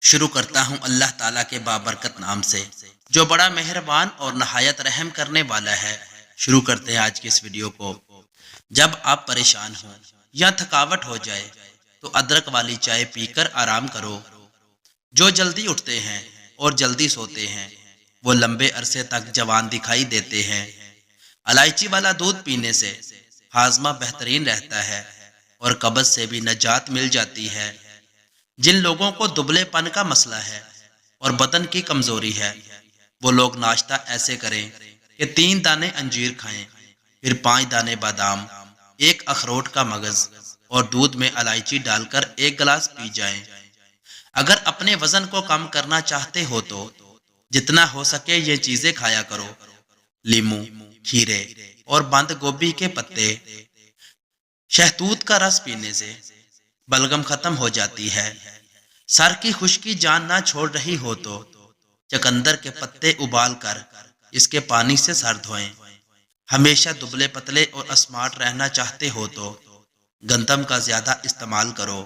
शुरू करता हूँ अल्लाह ताला के बाबरकत नाम से, जो बड़ा मेहरबान और नहायत रहम करने वाला है। शुरू करते हैं आज की इस वीडियो को। जब आप परेशान हो या थकावट हो जाए तो अदरक वाली चाय पीकर आराम करो। जो जल्दी उठते हैं और जल्दी सोते हैं वो लंबे अरसे तक जवान दिखाई देते हैं। इलायची वाला दूध पीने से हाजमा बेहतरीन रहता है और कब्ज से भी निजात मिल जाती है। जिन लोगों को दुबलेपन का मसला है और बदन की कमजोरी है, वो लोग नाश्ता ऐसे करें कि 3 दाने अंजीर खाएं, फिर 5 दाने बादाम, एक अखरोट का मगज और दूध में इलायची डालकर 1 गिलास पी जाएं। अगर अपने वजन को कम करना चाहते हो तो जितना हो सके ये चीजें खाया करो। लीमू, खीरे और बंद गोभी के पत्ते। शहतूत का रस पीने से बलगम खत्म हो जाती है। सर की खुश्की जान ना छोड़ रही हो तो चकंदर के पत्ते उबाल कर इसके पानी से सर धोएं। हमेशा दुबले पतले और स्मार्ट रहना चाहते हो तो गंदम का ज्यादा इस्तेमाल करो।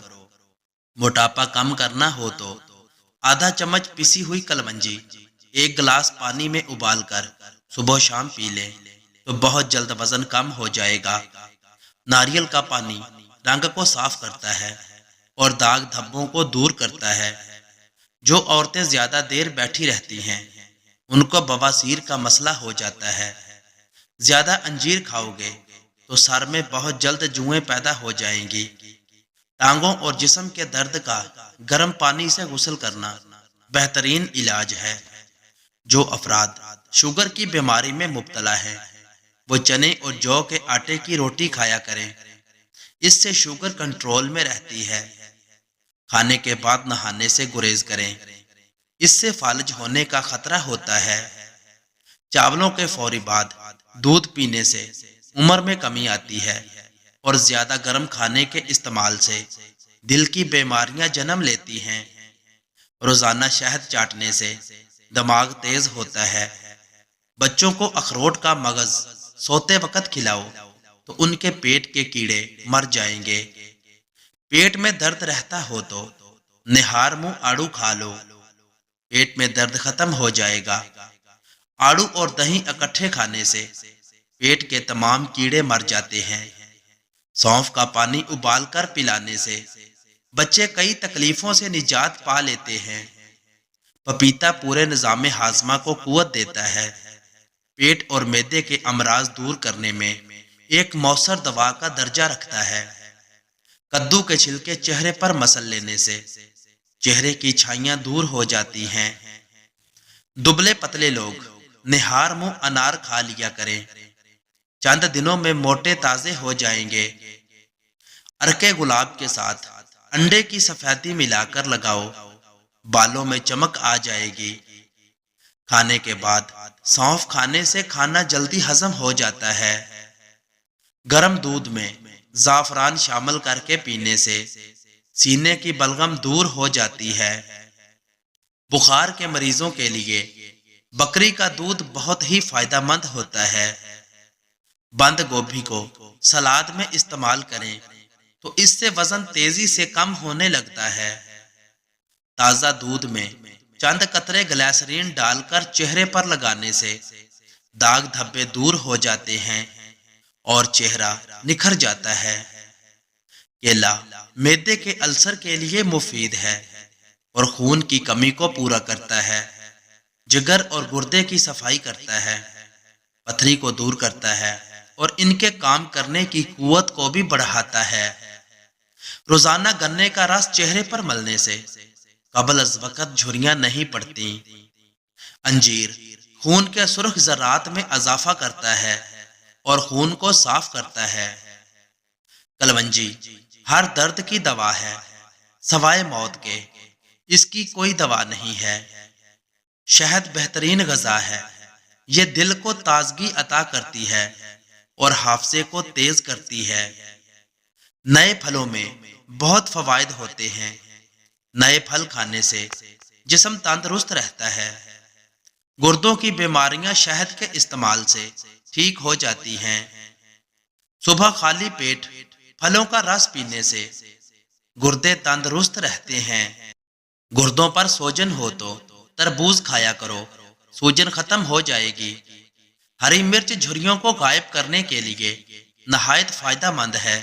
मोटापा कम करना हो तो आधा चम्मच पिसी हुई कलमंजी 1 गिलास पानी में उबालकर सुबह शाम पी लें तो बहुत जल्द वजन कम हो जाएगा। नारियल का पानी रंग को साफ करता है और दाग धब्बों को दूर करता है। जो औरतें ज्यादा देर बैठी रहती हैं उनको बवासीर का मसला हो जाता है। ज्यादा अंजीर खाओगे तो सर में बहुत जल्द जुएं पैदा हो जाएंगी। टांगों और जिस्म के दर्द का गर्म पानी से गुस्ल करना बेहतरीन इलाज है। जो अफराद शुगर की बीमारी में मुब्तला है वो चने और जौ के आटे की रोटी खाया करें, इससे शुगर कंट्रोल में रहती है। खाने के बाद नहाने से गुरेज करें, इससे फालज होने का खतरा होता है। चावलों के फौरी बाद दूध पीने से उम्र में कमी आती है और ज्यादा गर्म खाने के इस्तेमाल से दिल की बीमारियां जन्म लेती हैं। रोजाना शहद चाटने से दिमाग तेज होता है। बच्चों को अखरोट का मगज सोते वक्त खिलाओ तो उनके पेट के कीड़े मर जाएंगे। पेट में दर्द रहता हो तो निहार मुंह आड़ू खा लो, पेट में दर्द खत्म हो जाएगा। आड़ू और दही इकट्ठे खाने से पेट के तमाम कीड़े मर जाते हैं। सौंफ का पानी उबालकर पिलाने से बच्चे कई तकलीफों से निजात पा लेते हैं। पपीता पूरे निजाम हाजमा को कुव्वत देता है। पेट और मैदे के अमराज दूर करने में एक मौसर दवा का दर्जा रखता है। कद्दू के छिलके चेहरे पर मसल लेने से चेहरे की छाइयां दूर हो जाती हैं। दुबले पतले लोग निहार मुंह अनार खा लिया करें, चंद दिनों में मोटे ताजे हो जाएंगे। अरके गुलाब के साथ अंडे की सफेदी मिलाकर लगाओ, बालों में चमक आ जाएगी। खाने के बाद सौंफ खाने से खाना जल्दी हजम हो जाता है। गर्म दूध में जाफरान शामिल करके पीने से सीने की बलगम दूर हो जाती है। बुखार के मरीजों के लिए बकरी का दूध बहुत ही फायदेमंद होता है। बंद गोभी को सलाद में इस्तेमाल करें तो इससे वजन तेजी से कम होने लगता है। ताजा दूध में चंद कतरे ग्लिसरीन डालकर चेहरे पर लगाने से दाग धब्बे दूर हो जाते हैं और चेहरा निखर जाता है। केला मैदे के अल्सर के लिए मुफीद है और खून की कमी को पूरा करता है। जिगर और गुर्दे की सफाई करता है, पथरी को दूर करता है और इनके काम करने की कुव्वत को भी बढ़ाता है। रोजाना गन्ने का रस चेहरे पर मलने से कबल अज वक्त झुर्रियां नहीं पड़ती। अंजीर खून के सुर्ख ज़रात में इजाफा करता है और खून को साफ करता है। कलवंजी हर दर्द की दवा है, सवाए मौत के इसकी कोई दवा नहीं है। शहद बेहतरीन गज़ा है, ये दिल को ताजगी अता करती है और हाफजे को तेज करती है। नए फलों में बहुत फवायद होते हैं। नए फल खाने से जिस्म तंदुरुस्त रहता है। गुर्दों की बीमारियां शहद के इस्तेमाल से ठीक हो जाती हैं। सुबह खाली पेट फलों का रस पीने से गुर्दे तंदुरुस्त रहते हैं। गुर्दों पर सूजन हो तो तरबूज खाया करो, सूजन खत्म हो जाएगी। हरी मिर्च झुर्रियों को गायब करने के लिए नहायत फायदेमंद है।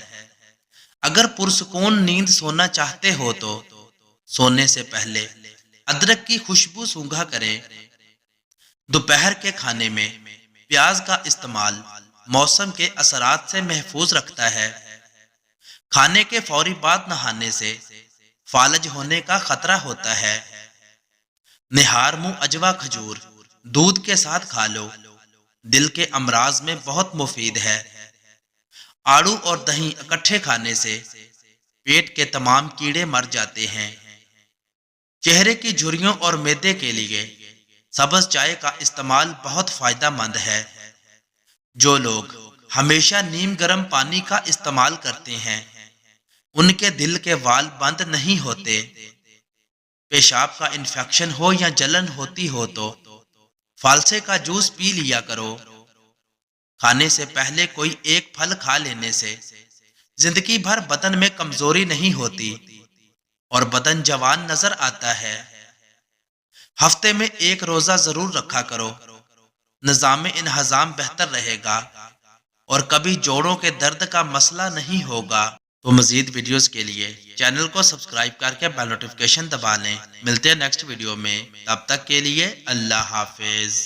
अगर पुरसुकून नींद सोना चाहते हो तो सोने से पहले अदरक की खुशबू सूंघा करें। दोपहर के खाने में प्याज का इस्तेमाल मौसम के असरात से महफूज रखता है। खाने के फौरी बाद नहाने से फालज होने का खतरा होता है। निहार मुंह अजवा खजूर दूध के साथ खा लो, दिल के अमराज में बहुत मुफीद है। आड़ू और दही इकट्ठे खाने से पेट के तमाम कीड़े मर जाते हैं। चेहरे की झुर्रियों और मैदे के लिए सब्ज चाय का इस्तेमाल बहुत फायदेमंद है। जो लोग हमेशा नीम गर्म पानी का इस्तेमाल करते हैं उनके दिल के वाल बंद नहीं होते। पेशाब का इन्फेक्शन हो या जलन होती हो तो फालसे का जूस पी लिया करो। खाने से पहले कोई एक फल खा लेने से जिंदगी भर बदन में कमजोरी नहीं होती और बदन जवान नजर आता है। हफ्ते में एक रोजा जरूर रखा करो, निजाम इन्हजाम बेहतर रहेगा और कभी जोड़ों के दर्द का मसला नहीं होगा। तो मजीद वीडियोस के लिए चैनल को सब्सक्राइब करके बेल नोटिफिकेशन दबा लें। मिलते हैं नेक्स्ट वीडियो में, तब तक के लिए अल्लाह हाफिज।